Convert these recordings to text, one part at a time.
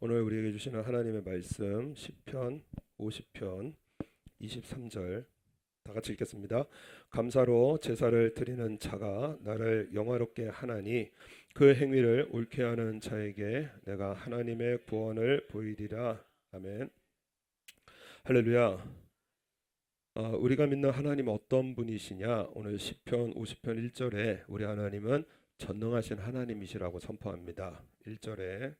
오늘 우리에게 주시는 하나님의 말씀 시편 50편 23절 다 같이 읽겠습니다. 감사로 제사를 드리는 자가 나를 영화롭게 하나니 그 행위를 옳게 하는 자에게 내가 하나님의 구원을 보이리라. 아멘. 할렐루야. 우리가 믿는 하나님 어떤 분이시냐? 오늘 시편 50편 1절에 우리 하나님은 전능하신 하나님이시라고 선포합니다. 1절에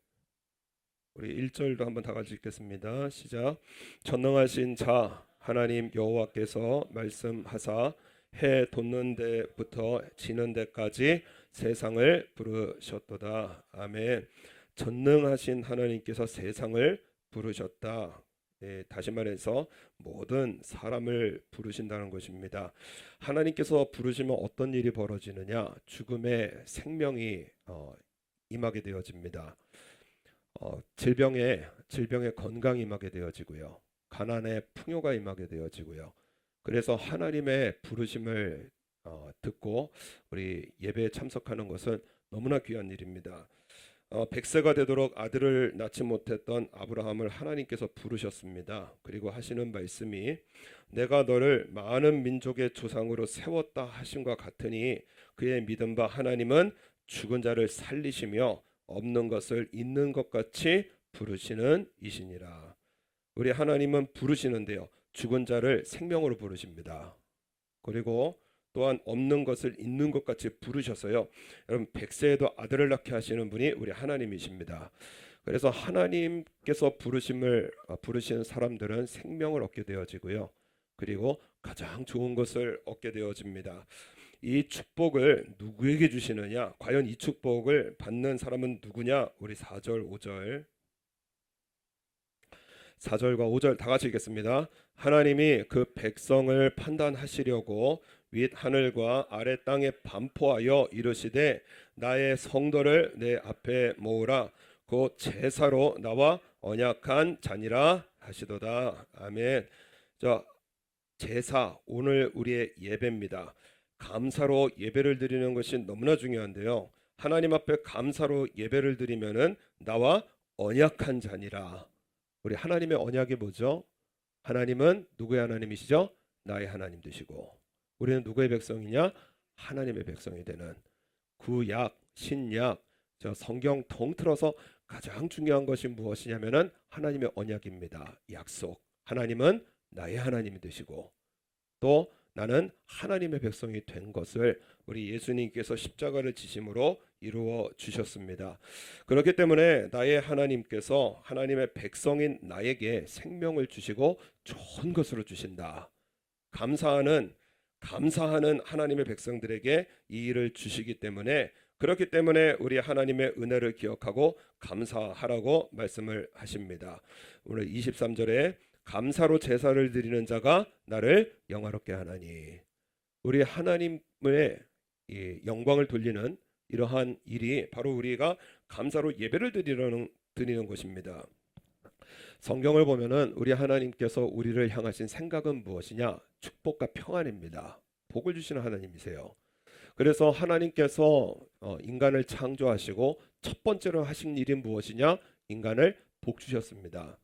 우리 1절도 한번 다 같이 읽겠습니다. 시작. 전능하신 자 하나님 여호와께서 말씀하사 해 돋는 데부터 지는 데까지 세상을 부르셨도다. 아멘. 전능하신 하나님께서 세상을 부르셨다. 다시 말해서 모든 사람을 부르신다는 것입니다. 하나님께서 부르시면 어떤 일이 벌어지느냐? 죽음의 생명이 임하게 되어집니다. 질병의 건강이 임하게 되어지고요. 가난의 풍요가 임하게 되어지고요. 그래서 하나님의 부르심을 듣고 우리 예배에 참석하는 것은 너무나 귀한 일입니다. 100세가 되도록 아들을 낳지 못했던 아브라함을 하나님께서 부르셨습니다. 그리고 하시는 말씀이 내가 너를 많은 민족의 조상으로 세웠다 하심과 같으니 그의 믿은 바 하나님은 죽은 자를 살리시며 없는 것을 있는 것 같이 부르시는 이시니라. 우리 하나님은 부르시는데요, 죽은 자를 생명으로 부르십니다. 그리고 또한 없는 것을 있는 것 같이 부르셔서요, 여러분 100세에도 아들을 낳게 하시는 분이 우리 하나님이십니다. 그래서 하나님께서 부르시는 사람들은 생명을 얻게 되어지고요, 그리고 가장 좋은 것을 얻게 되어집니다. 이 축복을 누구에게 주시느냐? 과연 이 축복을 받는 사람은 누구냐? 우리 4절 5절 4절과 5절 다 같이 읽겠습니다. 하나님이 그 백성을 판단하시려고 윗 하늘과 아래 땅에 반포하여 이르시되 나의 성도를 내 앞에 모으라. 곧 제사로 나와 언약한 자니라 하시도다. 아멘. 자, 제사, 오늘 우리의 예배입니다. 감사로 예배를 드리는 것이 너무나 중요한데요, 하나님 앞에 감사로 예배를 드리면은 나와 언약한 자니라. 우리 하나님의 언약이 뭐죠? 하나님은 누구의 하나님이시죠? 나의 하나님 되시고, 우리는 누구의 백성이냐? 하나님의 백성이 되는 구약, 신약, 저 성경 통틀어서 가장 중요한 것이 무엇이냐면은 하나님의 언약입니다. 약속. 하나님은 나의 하나님이 되시고 또 나는 하나님의 백성이 된 것을 우리 예수님께서 십자가를 지심으로 이루어 주셨습니다. 그렇기 때문에 나의 하나님께서 하나님의 백성인 나에게 생명을 주시고 좋은 것으로 주신다. 감사하는 하나님의 백성들에게 이 일을 주시기 때문에, 그렇기 때문에 우리 하나님의 은혜를 기억하고 감사하라고 말씀을 하십니다. 오늘 23절에 감사로 제사를 드리는 자가 나를 영화롭게 하나니, 우리 하나님의 이 영광을 돌리는 이러한 일이 바로 우리가 감사로 예배를 드리는 것입니다. 성경을 보면은 우리 하나님께서 우리를 향하신 생각은 무엇이냐? 축복과 평안입니다. 복을 주시는 하나님이세요. 그래서 하나님께서 인간을 창조하시고 첫 번째로 하신 일이 무엇이냐? 인간을 복 주셨습니다.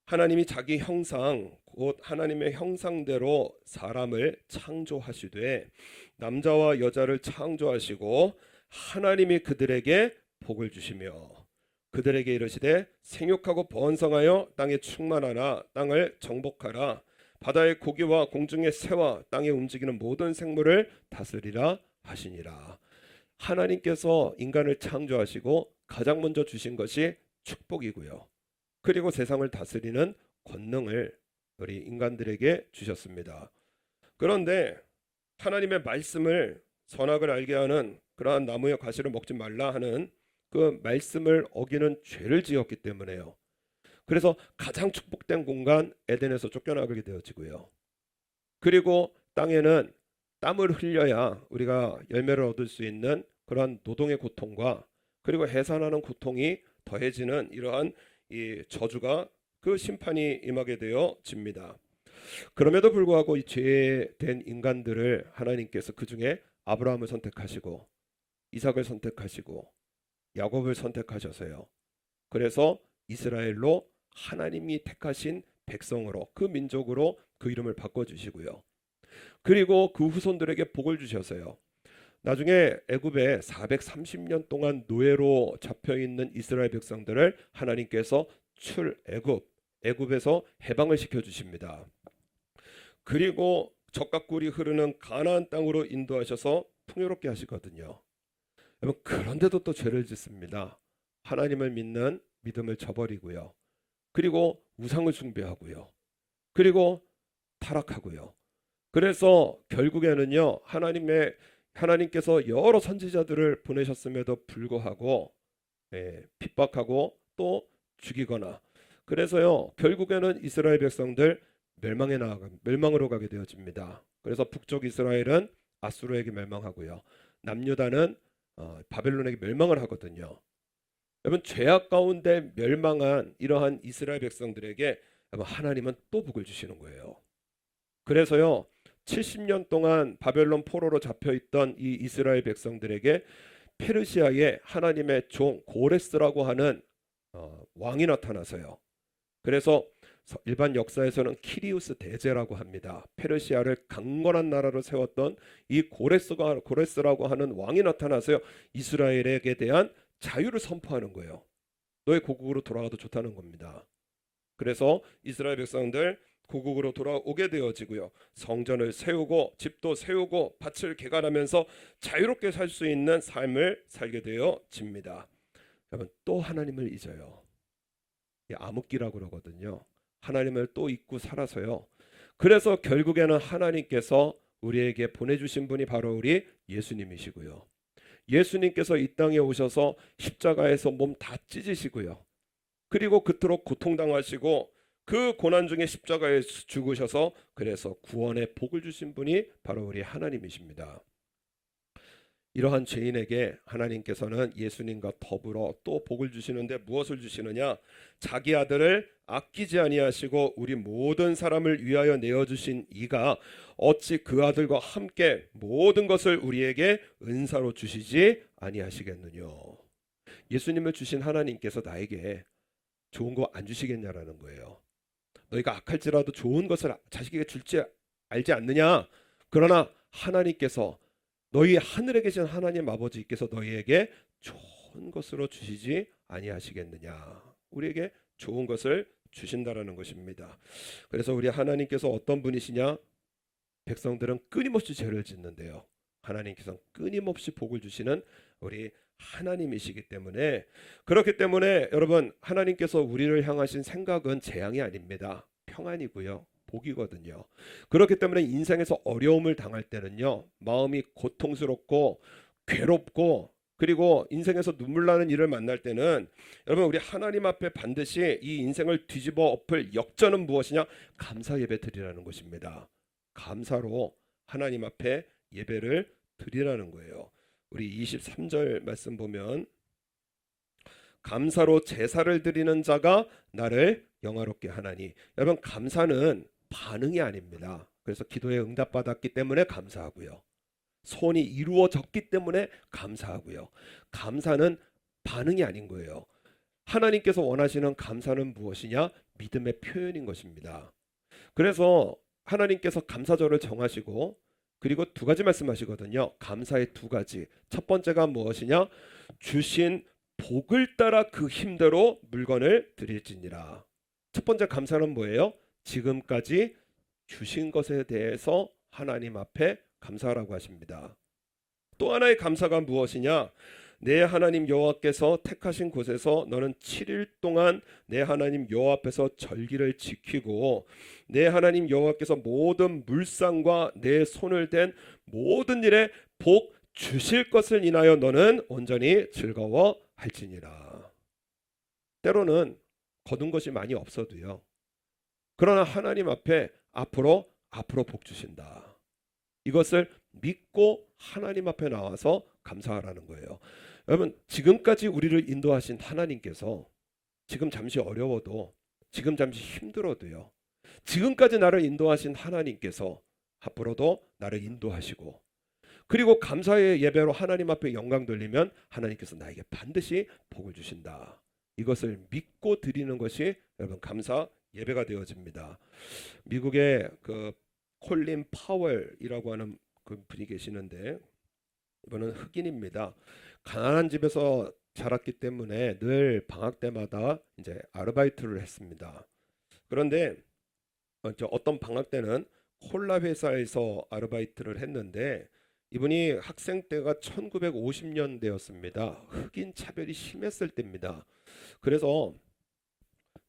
하나님이 자기 형상, 곧 하나님의 형상대로 사람을 창조하시되 남자와 여자를 창조하시고 하나님이 그들에게 복을 주시며 그들에게 이르시되 생육하고 번성하여 땅에 충만하라. 땅을 정복하라. 바다의 고기와 공중의 새와 땅에 움직이는 모든 생물을 다스리라 하시니라. 하나님께서 인간을 창조하시고 가장 먼저 주신 것이 축복이고요, 그리고 세상을 다스리는 권능을 우리 인간들에게 주셨습니다. 그런데 하나님의 말씀을, 선악을 알게 하는 그러한 나무의 과실을 먹지 말라 하는 그 말씀을 어기는 죄를 지었기 때문에요. 그래서 가장 축복된 공간 에덴에서 쫓겨나게 되어지고요, 그리고 땅에는 땀을 흘려야 우리가 열매를 얻을 수 있는 그러한 노동의 고통과 그리고 해산하는 고통이 더해지는 이러한 이 저주가, 그 심판이 임하게 되어집니다. 그럼에도 불구하고 이 죄된 인간들을 하나님께서 그 중에 아브라함을 선택하시고 이삭을 선택하시고 야곱을 선택하셔서요, 그래서 이스라엘로 하나님이 택하신 백성으로 그 민족으로 그 이름을 바꿔주시고요. 그리고 그 후손들에게 복을 주셔서요. 나중에 애굽에 430년 동안 노예로 잡혀 있는 이스라엘 백성들을 하나님께서 애굽에서 해방을 시켜 주십니다. 그리고 적과 꿀이 흐르는 가나안 땅으로 인도하셔서 풍요롭게 하시거든요. 여러분, 그런데도 또 죄를 짓습니다. 하나님을 믿는 믿음을 저버리고요. 그리고 우상을 숭배하고요. 그리고 타락하고요. 그래서 결국에는요, 하나님께서 여러 선지자들을 보내셨음에도 불구하고 핍박하고 또 죽이거나, 그래서요 결국에는 이스라엘 백성들 멸망으로 가게 되어집니다. 그래서 북쪽 이스라엘은 아수르에게 멸망하고요, 남유다는 바벨론에게 멸망을 하거든요. 여러분, 죄악 가운데 멸망한 이러한 이스라엘 백성들에게 하나님은 또 복을 주시는 거예요. 그래서요 70년 동안 바벨론 포로로 잡혀있던 이 이스라엘 백성들에게 페르시아의 하나님의 종 고레스라고 하는 왕이 나타나서요. 그래서 일반 역사에서는 키리우스 대제라고 합니다. 페르시아를 강건한 나라로 세웠던 이 고레스라고 하는 왕이 나타나서요 이스라엘에게 대한 자유를 선포하는 거예요. 너의 고국으로 돌아가도 좋다는 겁니다. 그래서 이스라엘 백성들 고국으로 돌아오게 되어지고요. 성전을 세우고 집도 세우고 밭을 개간하면서 자유롭게 살 수 있는 삶을 살게 되어집니다. 여러분, 또 하나님을 잊어요. 암흑기라고 그러거든요. 하나님을 또 잊고 살아서요. 그래서 결국에는 하나님께서 우리에게 보내주신 분이 바로 우리 예수님이시고요. 예수님께서 이 땅에 오셔서 십자가에서 몸 다 찢으시고요. 그리고 그토록 고통당하시고 그 고난 중에 십자가에 죽으셔서 그래서 구원의 복을 주신 분이 바로 우리 하나님이십니다. 이러한 죄인에게 하나님께서는 예수님과 더불어 또 복을 주시는데 무엇을 주시느냐? 자기 아들을 아끼지 아니하시고 우리 모든 사람을 위하여 내어주신 이가 어찌 그 아들과 함께 모든 것을 우리에게 은사로 주시지 아니하시겠느냐? 예수님을 주신 하나님께서 나에게 좋은 거 안 주시겠냐라는 거예요. 너희가 악할지라도 좋은 것을 자식에게 줄지 알지 않느냐? 그러나 하나님께서 너희 하늘에 계신 하나님 아버지께서 너희에게 좋은 것으로 주시지 아니하시겠느냐? 우리에게 좋은 것을 주신다라는 것입니다. 그래서 우리 하나님께서 어떤 분이시냐? 백성들은 끊임없이 죄를 짓는데요. 하나님께서는 끊임없이 복을 주시는 우리 하나님이시기 때문에, 그렇기 때문에 여러분, 하나님께서 우리를 향하신 생각은 재앙이 아닙니다. 평안이고요, 복이거든요. 그렇기 때문에 인생에서 어려움을 당할 때는요, 마음이 고통스럽고 괴롭고 그리고 인생에서 눈물 나는 일을 만날 때는 여러분, 우리 하나님 앞에 반드시 이 인생을 뒤집어 엎을 역전은 무엇이냐? 감사 예배 드리라는 것입니다. 감사로 하나님 앞에 예배를 드리라는 거예요. 우리 23절 말씀 보면 감사로 제사를 드리는 자가 나를 영화롭게 하나니. 여러분, 감사는 반응이 아닙니다. 그래서 기도에 응답받았기 때문에 감사하고요. 소원이 이루어졌기 때문에 감사하고요. 감사는 반응이 아닌 거예요. 하나님께서 원하시는 감사는 무엇이냐? 믿음의 표현인 것입니다. 그래서 하나님께서 감사절을 정하시고 그리고 두 가지 말씀하시거든요. 감사의 두 가지. 첫 번째가 무엇이냐? 주신 복을 따라 그 힘대로 물건을 드릴지니라. 첫 번째 감사는 뭐예요? 지금까지 주신 것에 대해서 하나님 앞에 감사하라고 하십니다. 또 하나의 감사가 무엇이냐? 내 하나님 여호와께서 택하신 곳에서 너는 7일 동안 내 하나님 여호와 앞에서 절기를 지키고 내 하나님 여호와께서 모든 물상과 내 손을 댄 모든 일에 복 주실 것을 인하여 너는 온전히 즐거워할지니라. 때로는 거둔 것이 많이 없어도요, 그러나 하나님 앞에 앞으로 복 주신다. 이것을 믿고 하나님 앞에 나와서 감사하라는 거예요. 여러분, 지금까지 우리를 인도하신 하나님께서 지금 잠시 어려워도, 지금 잠시 힘들어도요, 지금까지 나를 인도하신 하나님께서 앞으로도 나를 인도하시고, 그리고 감사의 예배로 하나님 앞에 영광 돌리면 하나님께서 나에게 반드시 복을 주신다. 이것을 믿고 드리는 것이 여러분 감사 예배가 되어집니다. 미국의 그 콜린 파월이라고 하는 그 분이 계시는데 이분은 흑인입니다. 가난한 집에서 자랐기 때문에 늘 방학 때마다 이제 아르바이트를 했습니다. 그런데 어떤 방학 때는 콜라 회사에서 아르바이트를 했는데 이분이 학생 때가 1950년대였습니다. 흑인 차별이 심했을 때입니다. 그래서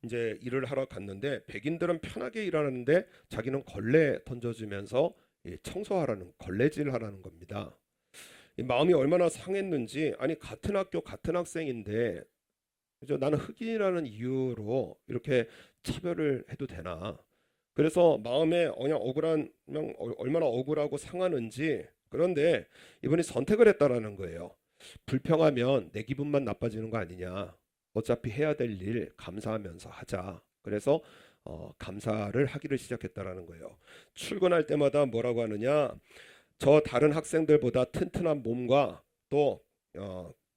이제 일을 하러 갔는데 백인들은 편하게 일하는데 자기는 걸레 던져주면서 청소하라는 걸레질 하라는 겁니다. 이 마음이 얼마나 상했는지 아니 같은 학교 같은 학생인데 그죠? 나는 흑인이라는 이유로 이렇게 차별을 해도 되나? 그래서 마음에 그냥 그냥 얼마나 억울하고 상하는지 그런데 이분이 선택을 했다라는 거예요. 불평하면 내 기분만 나빠지는 거 아니냐? 어차피 해야 될 일 감사하면서 하자. 그래서 감사를 하기를 시작했다라는 거예요. 출근할 때마다 뭐라고 하느냐? 저 다른 학생들보다 튼튼한 몸과 또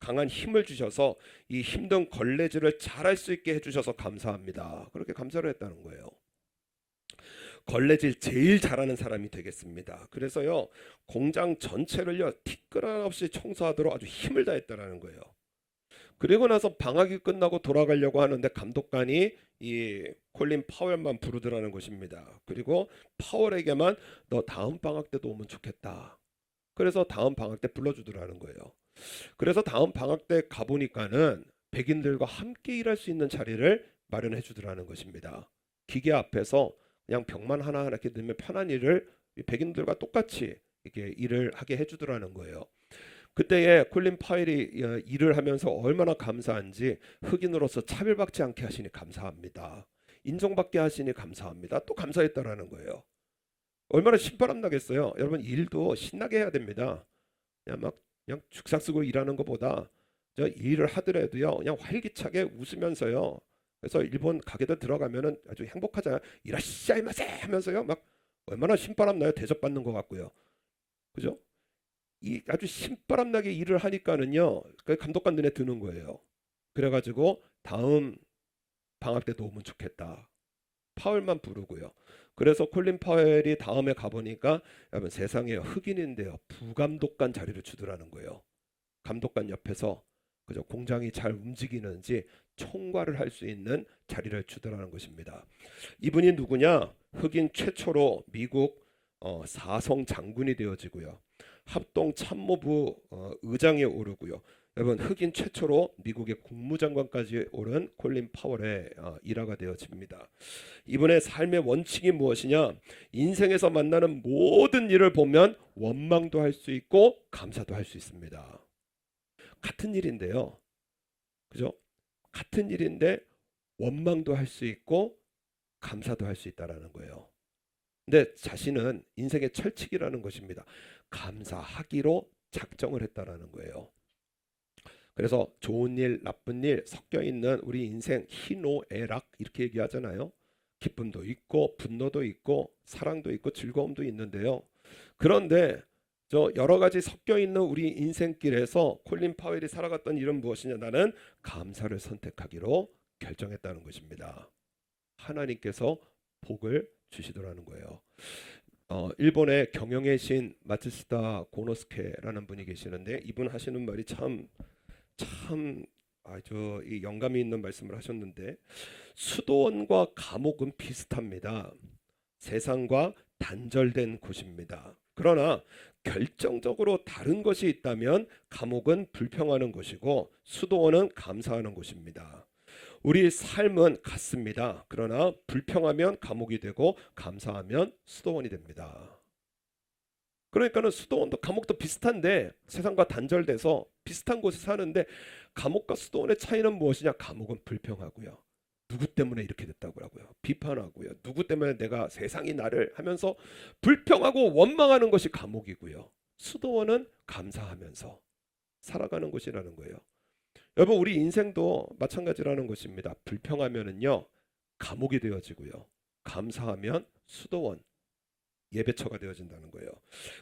강한 힘을 주셔서 이 힘든 걸레질을 잘할 수 있게 해주셔서 감사합니다. 그렇게 감사를 했다는 거예요. 걸레질 제일 잘하는 사람이 되겠습니다. 그래서요 공장 전체를요 티끌 없이 청소하도록 아주 힘을 다했다라는 거예요. 그리고 나서 방학이 끝나고 돌아가려고 하는데 감독관이 이 콜린 파월만 부르더라는 것입니다. 그리고 파월에게만 너 다음 방학 때도 오면 좋겠다. 그래서 다음 방학 때 불러주더라는 거예요. 그래서 다음 방학 때 가보니까는 백인들과 함께 일할 수 있는 자리를 마련해 주더라는 것입니다. 기계 앞에서 그냥 벽만 하나하나 이렇게 넣으면 편한 일을 백인들과 똑같이 이렇게 일을 하게 해주더라는 거예요. 그때에 콜린 파웰이 일을 하면서 얼마나 감사한지 흑인으로서 차별받지 않게 하시니 감사합니다. 인정받게 하시니 감사합니다. 또 감사했다라는 거예요. 얼마나 신바람 나겠어요. 여러분 일도 신나게 해야 됩니다. 그냥 죽상 쓰고 일하는 것보다 저 일을 하더라도요 그냥 활기차게 웃으면서요. 그래서 일본 가게들 들어가면은 아주 행복하잖아요. 이라시자이마세 하면서요 막 얼마나 신바람 나요. 대접받는 것 같고요. 그죠? 이 아주 신바람 나게 일을 하니까는요 그 감독관 눈에 드는 거예요. 그래가지고 다음 방학 때도 오면 좋겠다. 파월만 부르고요. 그래서 콜린 파웰이 다음에 가보니까 여러분 세상에 흑인인데요 부감독관 자리를 주더라는 거예요. 감독관 옆에서 그죠 공장이 잘 움직이는지 총괄을 할 수 있는 자리를 주더라는 것입니다. 이분이 누구냐? 흑인 최초로 미국 사성 장군이 되어지고요. 합동 참모부 의장에 오르고요. 여러분 흑인 최초로 미국의 국무장관까지 오른 콜린 파월의 일화가 되어집니다. 이분의 삶의 원칙이 무엇이냐? 인생에서 만나는 모든 일을 보면 원망도 할 수 있고 감사도 할 수 있습니다. 같은 일인데요. 그죠? 같은 일인데 원망도 할 수 있고 감사도 할 수 있다라는 거예요. 근데 자신은 인생의 철칙이라는 것입니다. 감사하기로 작정을 했다라는 거예요. 그래서 좋은 일, 나쁜 일 섞여 있는 우리 인생 희노애락 이렇게 얘기하잖아요. 기쁨도 있고 분노도 있고 사랑도 있고 즐거움도 있는데요. 그런데 저 여러 가지 섞여 있는 우리 인생길에서 콜린 파웰이 살아갔던 일은 무엇이냐? 나는 감사를 선택하기로 결정했다는 것입니다. 하나님께서 복을 주시더라는 거예요. 일본의 경영의 신 마츠시타 고노스케라는 분이 계시는데 이분 하시는 말이 참 아주 이 영감이 있는 말씀을 하셨는데 수도원과 감옥은 비슷합니다. 세상과 단절된 곳입니다. 그러나 결정적으로 다른 것이 있다면 감옥은 불평하는 것이고 수도원은 감사하는 곳입니다. 우리 삶은 같습니다. 그러나 불평하면 감옥이 되고 감사하면 수도원이 됩니다. 그러니까는 수도원도 감옥도 비슷한데 세상과 단절돼서 비슷한 곳에 사는데 감옥과 수도원의 차이는 무엇이냐? 감옥은 불평하고요. 누구 때문에 이렇게 됐다고 하고요. 비판하고요. 누구 때문에 내가 세상이 나를 하면서 불평하고 원망하는 것이 감옥이고요. 수도원은 감사하면서 살아가는 곳이라는 거예요. 여러분 우리 인생도 마찬가지라는 것입니다. 불평하면은요 감옥이 되어지고요. 감사하면 수도원 예배처가 되어진다는 거예요.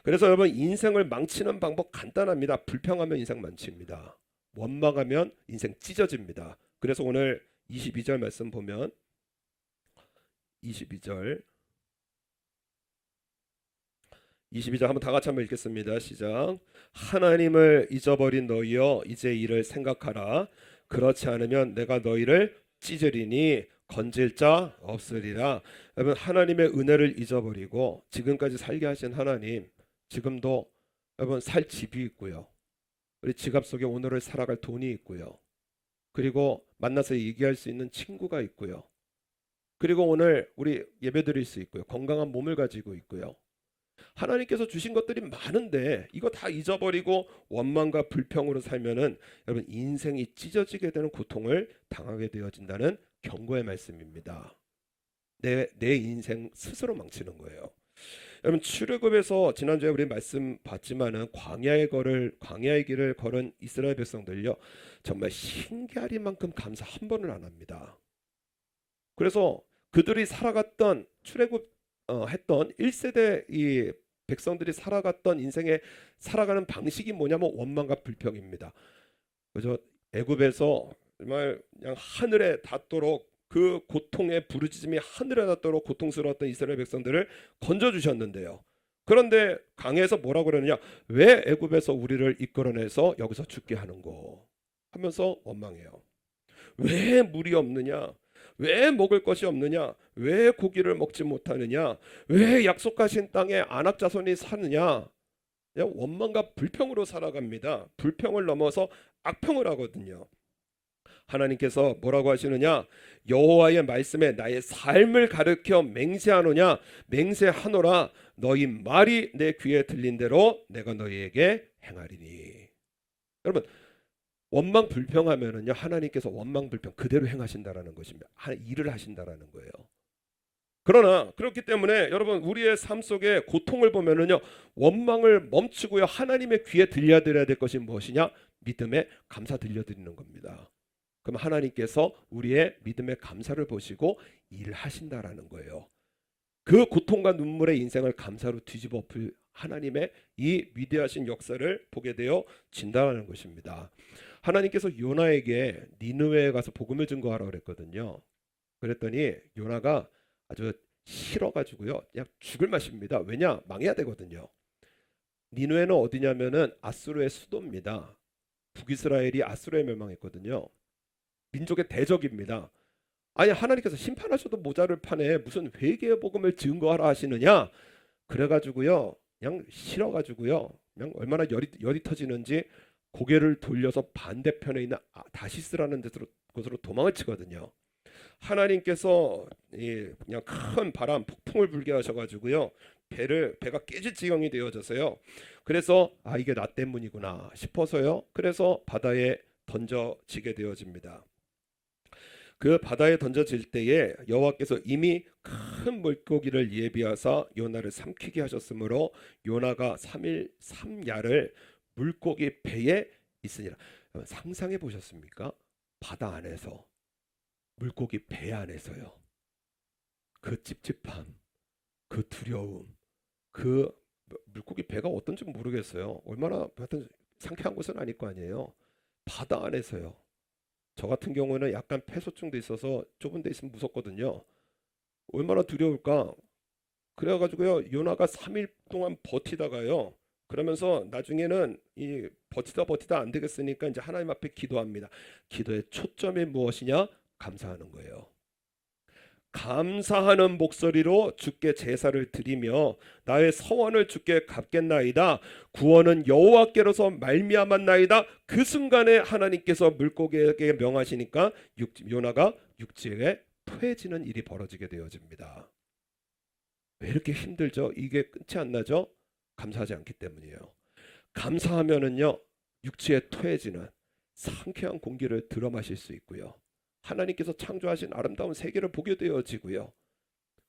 그래서 여러분 인생을 망치는 방법 간단합니다. 불평하면 인생 망칩니다. 원망하면 인생 찢어집니다. 그래서 오늘 22절 말씀 보면 22절 한번 다 같이 한번 읽겠습니다. 시작. 하나님을 잊어버린 너희여 이제 이를 생각하라. 그렇지 않으면 내가 너희를 찢으리니 건질 자 없으리라. 여러분, 하나님의 은혜를 잊어버리고 지금까지 살게 하신 하나님, 지금도 여러분 살 집이 있고요, 우리 지갑 속에 오늘을 살아갈 돈이 있고요, 그리고 만나서 얘기할 수 있는 친구가 있고요, 그리고 오늘 우리 예배드릴 수 있고요, 건강한 몸을 가지고 있고요. 하나님께서 주신 것들이 많은데 이거 다 잊어버리고 원망과 불평으로 살면은 여러분 인생이 찢어지게 되는 고통을 당하게 되어진다는 경고의 말씀입니다. 내 인생 스스로 망치는 거예요. 여러분, 출애굽에서 지난주에 우리 말씀 봤지만은 광야의 길을 걸은 이스라엘 백성들요, 정말 신기하리만큼 감사 한 번을 안 합니다. 그래서 그들이 살아갔던 출애굽 했던 1세대 이 백성들이 살아갔던 인생에 살아가는 방식이 뭐냐면 원망과 불평입니다. 그죠? 애굽에서 정말 그냥 하늘에 닿도록 그 고통의 부르짖음이 하늘에 닿도록 고통스러웠던 이스라엘 백성들을 건져 주셨는데요. 그런데 강에서 뭐라고 그러느냐? 왜 애굽에서 우리를 이끌어내서 여기서 죽게 하는고 하면서 원망해요. 왜 물이 없느냐? 왜 먹을 것이 없느냐? 왜 고기를 먹지 못하느냐? 왜 약속하신 땅에 안악 자손이 사느냐? 그냥 원망과 불평으로 살아갑니다. 불평을 넘어서 악평을 하거든요. 하나님께서 뭐라고 하시느냐? 여호와의 말씀에 나의 삶을 가르쳐 맹세하노냐? 맹세하노라. 너희 말이 내 귀에 들린 대로 내가 너희에게 행하리니. 여러분, 원망 불평하면은요, 하나님께서 원망 불평 그대로 행하신다라는 것입니다. 일을 하신다라는 거예요. 그러나 그렇기 때문에 여러분, 우리의 삶 속에 고통을 보면은요, 원망을 멈추고요, 하나님의 귀에 들려드려야 될 것이 무엇이냐? 믿음의 감사 들려드리는 겁니다. 그럼 하나님께서 우리의 믿음의 감사를 보시고 일하신다라는 거예요. 그 고통과 눈물의 인생을 감사로 뒤집어 엎을 하나님의 이 위대하신 역사를 보게 되어 진다라는 것입니다. 하나님께서 요나에게 니느웨에 가서 복음을 증거하라고 그랬거든요. 그랬더니 요나가 아주 싫어가지고요, 그냥 죽을 맛입니다. 왜냐? 망해야 되거든요. 니느웨는 어디냐면은 아수르의 수도입니다. 북이스라엘이 아수르에 멸망했거든요. 민족의 대적입니다. 아니, 하나님께서 심판하셔도 모자를 파네 무슨 회개의 복음을 증거하라 하시느냐? 그래가지고요, 그냥 싫어가지고요, 그냥 얼마나 열이 터지는지 고개를 돌려서 반대편에 있는 다시스라는 곳으로 도망을 치거든요. 하나님께서 그냥 큰 바람 폭풍을 불게 하셔가지고요, 배가 깨질 지경이 되어져서요, 그래서 이게 나 때문이구나 싶어서요, 그래서 바다에 던져지게 되어집니다. 그 바다에 던져질 때에 여호와께서 이미 큰 물고기를 예비하사 요나를 삼키게 하셨으므로 요나가 3일 3야를 물고기 배에 있으니라. 상상해 보셨습니까? 바다 안에서, 물고기 배 안에서요, 그 찝찝함, 그 두려움, 그 물고기 배가 어떤지 모르겠어요. 얼마나 하여튼 상쾌한 곳은 아닐 거 아니에요. 바다 안에서요. 저 같은 경우는 약간 폐소증도 있어서 좁은 데 있으면 무섭거든요. 얼마나 두려울까? 그래가지고요, 요나가 3일 동안 버티다가요, 그러면서 나중에는 이 버티다 안 되겠으니까 이제 하나님 앞에 기도합니다. 기도의 초점이 무엇이냐? 감사하는 거예요. 감사하는 목소리로 주께 제사를 드리며 나의 서원을 주께 갚겠나이다. 구원은 여호와께로서 말미암았나이다. 그 순간에 하나님께서 물고기에게 명하시니까 요나가 육지에 토해지는 일이 벌어지게 되어집니다. 왜 이렇게 힘들죠? 이게 끝이 안 나죠? 감사하지 않기 때문이에요. 감사하면은요, 육지에 토해지는 상쾌한 공기를 들어 마실 수 있고요, 하나님께서 창조하신 아름다운 세계를 보게 되어지고요.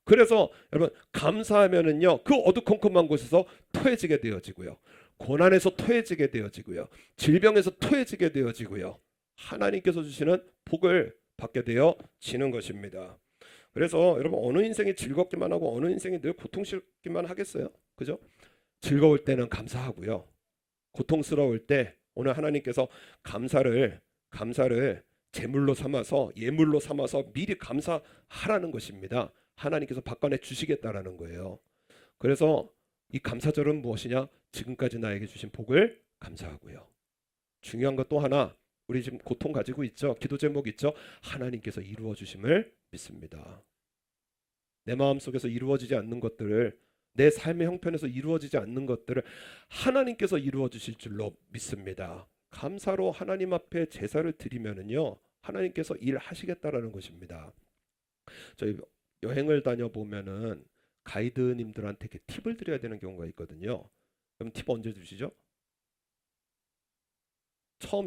그래서 여러분, 감사하면은요, 그 어두컴컴한 곳에서 토해지게 되어지고요, 고난에서 토해지게 되어지고요, 질병에서 토해지게 되어지고요, 하나님께서 주시는 복을 받게 되어지는 것입니다. 그래서 여러분, 어느 인생이 즐겁기만 하고 어느 인생이 늘 고통스럽기만 하겠어요? 그죠? 즐거울 때는 감사하고요, 고통스러울 때 오늘 하나님께서 감사를 제물로 삼아서 예물로 삼아서 미리 감사하라는 것입니다. 하나님께서 바꿔내 주시겠다라는 거예요. 그래서 이 감사절은 무엇이냐? 지금까지 나에게 주신 복을 감사하고요. 중요한 것 또 하나, 우리 지금 고통 가지고 있죠. 기도 제목 있죠. 하나님께서 이루어 주심을 믿습니다. 내 마음속에서 이루어지지 않는 것들을, 내 삶의 형편에서 이루어지지 않는 것들을 하나님께서 이루어 주실 줄로 믿습니다. 감사로 하나님 앞에 제사를 드리면은요, 하나님께서 일하시겠다라는 것입니다. 저희 여행을 다녀보면은 가이드님들한테 이렇게 팁을 드려야 되는 경우가 있거든요. 그럼 팁 언제 주시죠? 처음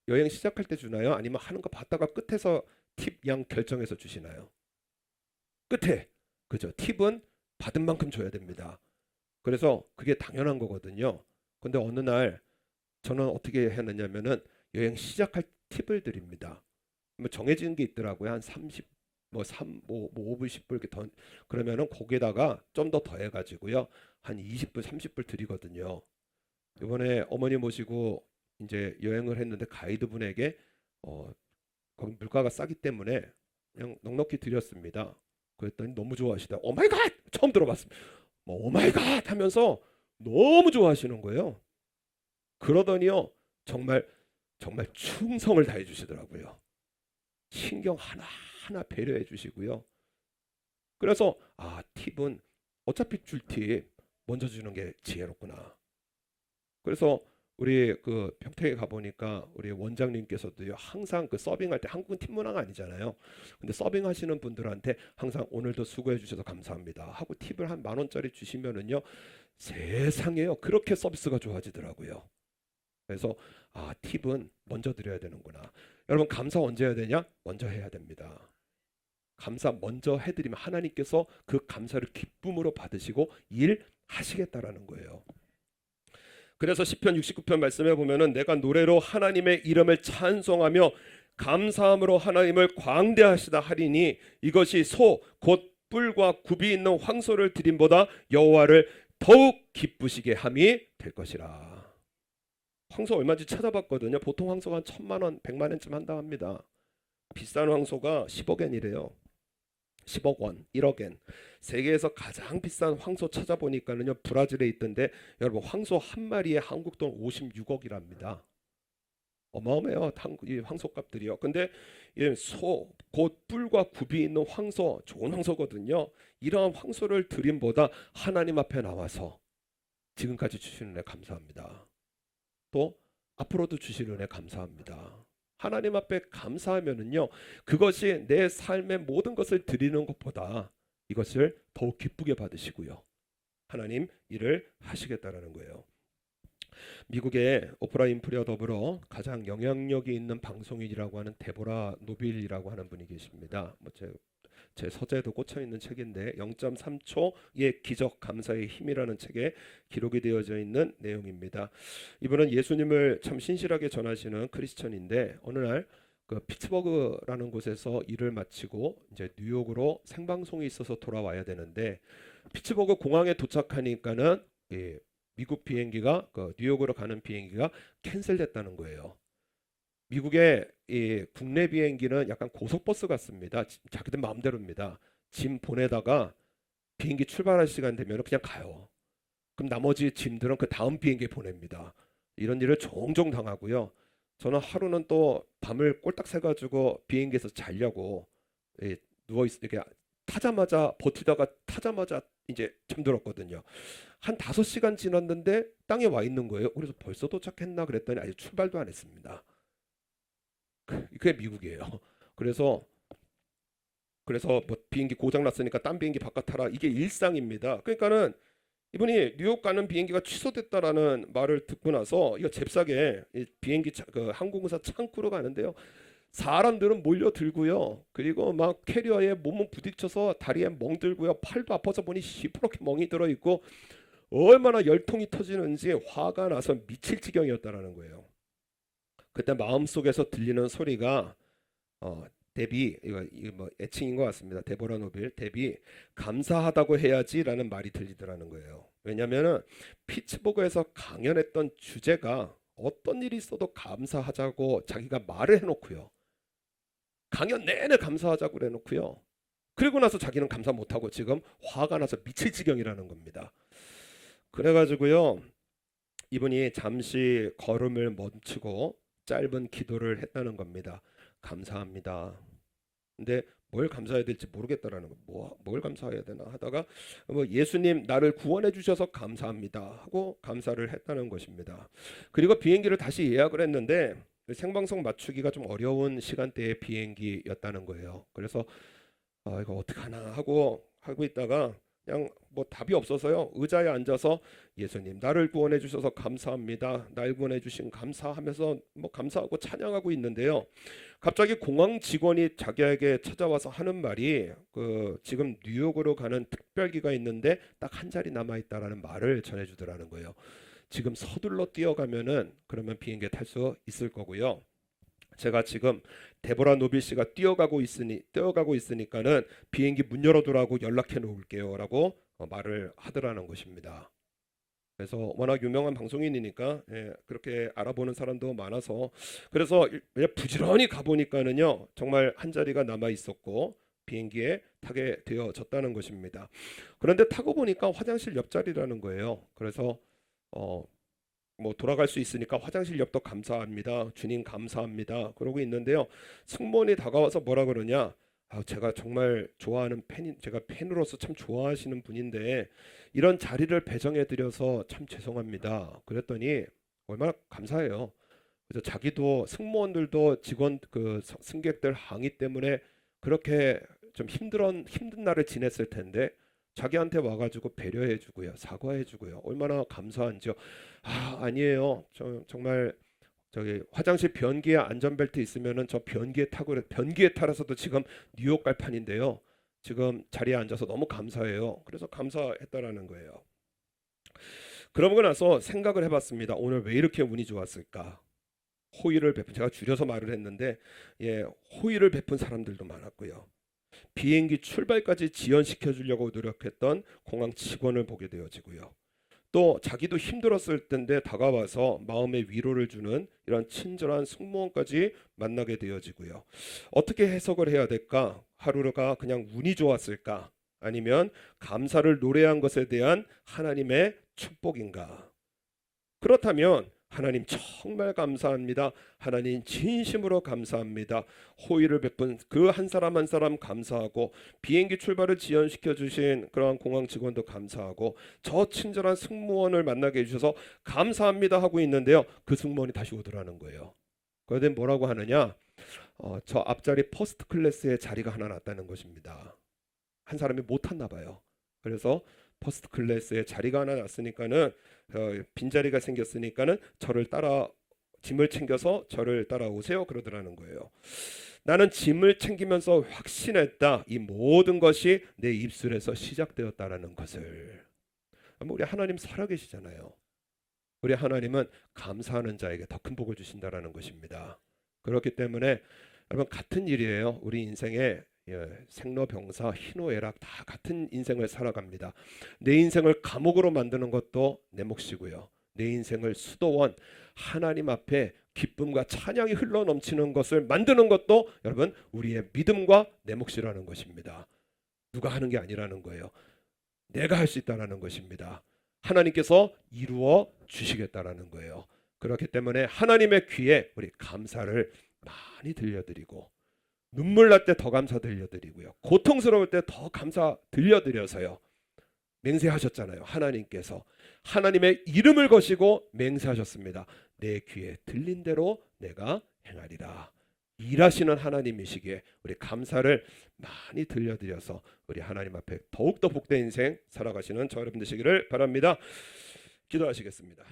여행 시작할 때 주나요? 아니면 하는 거 봤다가 끝에서 팁 양 결정해서 주시나요? 끝에. 그죠? 팁은 받은 만큼 줘야 됩니다. 그래서 그게 당연한 거거든요. 근데 어느 날 저는 어떻게 했느냐면은 여행 시작할 팁을 드립니다. 뭐 정해지는 게 있더라고요. 한 30, 뭐 3, 뭐 5불, 10불 이렇게 더, 그러면은 거기에다가 좀 더 더해가지고요. 한 20불, 30불 드리거든요. 이번에 어머니 모시고 이제 여행을 했는데 가이드분에게 거기 물가가 싸기 때문에 그냥 넉넉히 드렸습니다. 그랬더니 너무 좋아하시다. 오 마이 갓! 처음 들어봤습니다. 뭐 오 마이 갓! 하면서 너무 좋아하시는 거예요. 그러더니요. 정말 정말 충성을 다해 주시더라고요. 신경 하나하나 배려해 주시고요. 그래서 팁은 어차피 줄 팁 먼저 주는 게 지혜롭구나. 그래서 우리 그 평택에 가보니까 우리 원장님께서도요, 항상 그 서빙할 때, 한국은 팁 문화가 아니잖아요. 근데 서빙하시는 분들한테 항상 오늘도 수고해 주셔서 감사합니다 하고 팁을 한 10,000원짜리 주시면은요, 세상에요, 그렇게 서비스가 좋아지더라고요. 그래서 팁은 먼저 드려야 되는구나. 여러분, 감사 언제 해야 되냐? 먼저 해야 됩니다. 감사 먼저 해드리면 하나님께서 그 감사를 기쁨으로 받으시고 일하시겠다라는 거예요. 그래서 시편 69편 말씀해 보면은 내가 노래로 하나님의 이름을 찬송하며 감사함으로 하나님을 광대하시다 하리니 이것이 소 곧 뿔과 굽이 있는 황소를 드림보다 여호와를 더욱 기쁘시게 함이 될 것이라. 황소 얼마인지 찾아봤거든요. 보통 황소가 한 1,000만 원, 100만 원쯤 한다 합니다. 비싼 황소가 10억엔이래요. 10억 원, 1억 엔. 세계에서 가장 비싼 황소 찾아보니까는요, 브라질에 있던데 여러분, 황소 한 마리에 한국 돈 56억이랍니다. 어마어마해요, 이 황소값들이요. 근데 이 소, 곧 뿔과 굽이 있는 황소, 좋은 황소거든요. 이러한 황소를 드림보다 하나님 앞에 나와서 지금까지 주신 은혜 감사합니다. 또 앞으로도 주실 은혜 감사합니다. 하나님 앞에 감사하면은요, 그것이 내 삶의 모든 것을 드리는 것보다 이것을 더욱 기쁘게 받으시고요, 하나님 일을 하시겠다라는 거예요. 미국의 오프라 윈프리와 더불어 가장 영향력이 있는 방송인이라고 하는 데보라 노빌이라고 하는 분이 계십니다. 제 서재에도 꽂혀 있는 책인데 0.3초의 기적 감사의 힘이라는 책에 기록이 되어져 있는 내용입니다. 이분은 예수님을 참 신실하게 전하시는 크리스천인데 어느 날 그 피츠버그라는 곳에서 일을 마치고 이제 뉴욕으로 생방송이 있어서 돌아와야 되는데 피츠버그 공항에 도착하니까는 미국 비행기가 그 뉴욕으로 가는 비행기가 캔슬됐다는 거예요. 미국의 이 국내 비행기는 약간 고속버스 같습니다. 자기들 마음대로입니다. 짐 보내다가 비행기 출발할 시간 되면 그냥 가요. 그럼 나머지 짐들은 그 다음 비행기에 보냅니다. 이런 일을 종종 당하고요. 저는 하루는 또 밤을 꼴딱 새가지고 비행기에서 자려고 누워 이렇게 버티다가 타자마자 이제 잠들었거든요. 한 5시간 지났는데 땅에 와 있는 거예요. 그래서 벌써 도착했나 그랬더니 아직 출발도 안 했습니다. 그게 미국이에요. 그래서 뭐 비행기 고장 났으니까 딴 비행기 바꿔 타라, 이게 일상입니다. 그러니까는 이분이 뉴욕 가는 비행기가 취소됐다라는 말을 듣고 나서 이거 잽싸게 비행기 그 항공사 창구로 가는데요. 사람들은 몰려들고요. 그리고 막 캐리어에 몸을 부딪혀서 다리에 멍들고요. 팔도 아파서 보니 시퍼렇게 멍이 들어있고 얼마나 열통이 터지는지 화가 나서 미칠 지경이었다라는 거예요. 그때 마음속에서 들리는 소리가 데비, 이거 뭐 애칭인 것 같습니다. 데보라 노빌, 데비 감사하다고 해야지라는 말이 들리더라는 거예요. 왜냐하면은 피츠버그에서 강연했던 주제가 어떤 일이 있어도 감사하자고 자기가 말을 해놓고요, 강연 내내 감사하자고 그래놓고요. 그리고 나서 자기는 감사 못하고 지금 화가 나서 미칠 지경이라는 겁니다. 그래가지고요, 이분이 잠시 걸음을 멈추고 짧은 기도를 했다는 겁니다. 감사합니다. 근데 뭘 감사해야 될지 모르겠다라는 거. 뭘 감사해야 되나 하다가 예수님 나를 구원해 주셔서 감사합니다 하고 감사를 했다는 것입니다. 그리고 비행기를 다시 예약을 했는데 생방송 맞추기가 좀 어려운 시간대의 비행기였다는 거예요. 그래서 이거 어떡하나 하고 있다가 그냥 답이 없어서요, 의자에 앉아서 예수님 나를 구원해 주셔서 감사합니다, 날 구원해 주신 감사하면서 감사하고 찬양하고 있는데요, 갑자기 공항 직원이 자기에게 찾아와서 하는 말이 지금 뉴욕으로 가는 특별기가 있는데 딱 한 자리 남아 있다라는 말을 전해주더라는 거예요. 지금 서둘러 뛰어가면은 그러면 비행기에 탈 수 있을 거고요. 제가 지금 데보라 노빌 씨가 뛰어가고 있으니까는 비행기 문 열어두라고 연락해 놓을게요라고 말을 하더라는 것입니다. 그래서 워낙 유명한 방송인이니까 그렇게 알아보는 사람도 많아서, 그래서 부지런히 가보니까는요 정말 한 자리가 남아 있었고 비행기에 타게 되어졌다는 것입니다. 그런데 타고 보니까 화장실 옆자리라는 거예요. 그래서 돌아갈 수 있으니까 화장실 옆도 감사합니다, 주님 감사합니다 그러고 있는데요, 승무원이 다가와서 뭐라 그러냐, 제가 정말 좋아하는 제가 팬으로서 참 좋아하시는 분인데 이런 자리를 배정해 드려서 참 죄송합니다 그랬더니 얼마나 감사해요. 그래서 자기도 승무원들도 직원 승객들 항의 때문에 그렇게 좀 힘든 날을 지냈을 텐데 자기한테 와가지고 배려해주고요, 사과해주고요, 얼마나 감사한지요. 아니에요. 정말 저기 화장실 변기에 안전벨트 있으면은 저 변기에 타라서도 지금 뉴욕 갈 판인데요. 지금 자리에 앉아서 너무 감사해요. 그래서 감사했다라는 거예요. 그러고 나서 생각을 해봤습니다. 오늘 왜 이렇게 운이 좋았을까? 제가 줄여서 말을 했는데 호의를 베푼 사람들도 많았고요. 비행기 출발까지 지연시켜 주려고 노력했던 공항 직원을 보게 되어지고요. 또 자기도 힘들었을 텐데 다가와서 마음의 위로를 주는 이런 친절한 승무원까지 만나게 되어지고요. 어떻게 해석을 해야 될까? 하루가 그냥 운이 좋았을까? 아니면 감사를 노래한 것에 대한 하나님의 축복인가? 그렇다면 하나님 정말 감사합니다, 하나님 진심으로 감사합니다, 호의를 베푼 그 한 사람 한 사람 감사하고 비행기 출발을 지연시켜 주신 그러한 공항 직원도 감사하고 저 친절한 승무원을 만나게 해주셔서 감사합니다 하고 있는데요, 그 승무원이 다시 오더라는 거예요. 그런데 뭐라고 하느냐, 저 앞자리 퍼스트 클래스에 자리가 하나 났다는 것입니다. 한 사람이 못 탔나 봐요. 그래서 퍼스트 클래스에 자리가 하나 났으니까는 빈자리가 생겼으니까는 짐을 챙겨서 저를 따라오세요 그러더라는 거예요. 나는 짐을 챙기면서 확신했다, 이 모든 것이 내 입술에서 시작되었다라는 것을. 우리 하나님 살아계시잖아요. 우리 하나님은 감사하는 자에게 더 큰 복을 주신다라는 것입니다. 그렇기 때문에 여러분, 같은 일이에요. 우리 인생에 생로병사 희노애락 다 같은 인생을 살아갑니다. 내 인생을 감옥으로 만드는 것도 내 몫이고요, 내 인생을 수도원 하나님 앞에 기쁨과 찬양이 흘러넘치는 것을 만드는 것도 여러분 우리의 믿음과 내 몫이라는 것입니다. 누가 하는 게 아니라는 거예요. 내가 할 수 있다라는 것입니다. 하나님께서 이루어 주시겠다라는 거예요. 그렇기 때문에 하나님의 귀에 우리 감사를 많이 들려드리고, 눈물 날 때 더 감사 들려드리고요, 고통스러울 때 더 감사 들려드려서요, 맹세하셨잖아요. 하나님께서 하나님의 이름을 거시고 맹세하셨습니다. 내 귀에 들린 대로 내가 행하리라. 일하시는 하나님이시기에 우리 감사를 많이 들려드려서 우리 하나님 앞에 더욱더 복된 인생 살아가시는 저 여러분 되시기를 바랍니다. 기도하시겠습니다.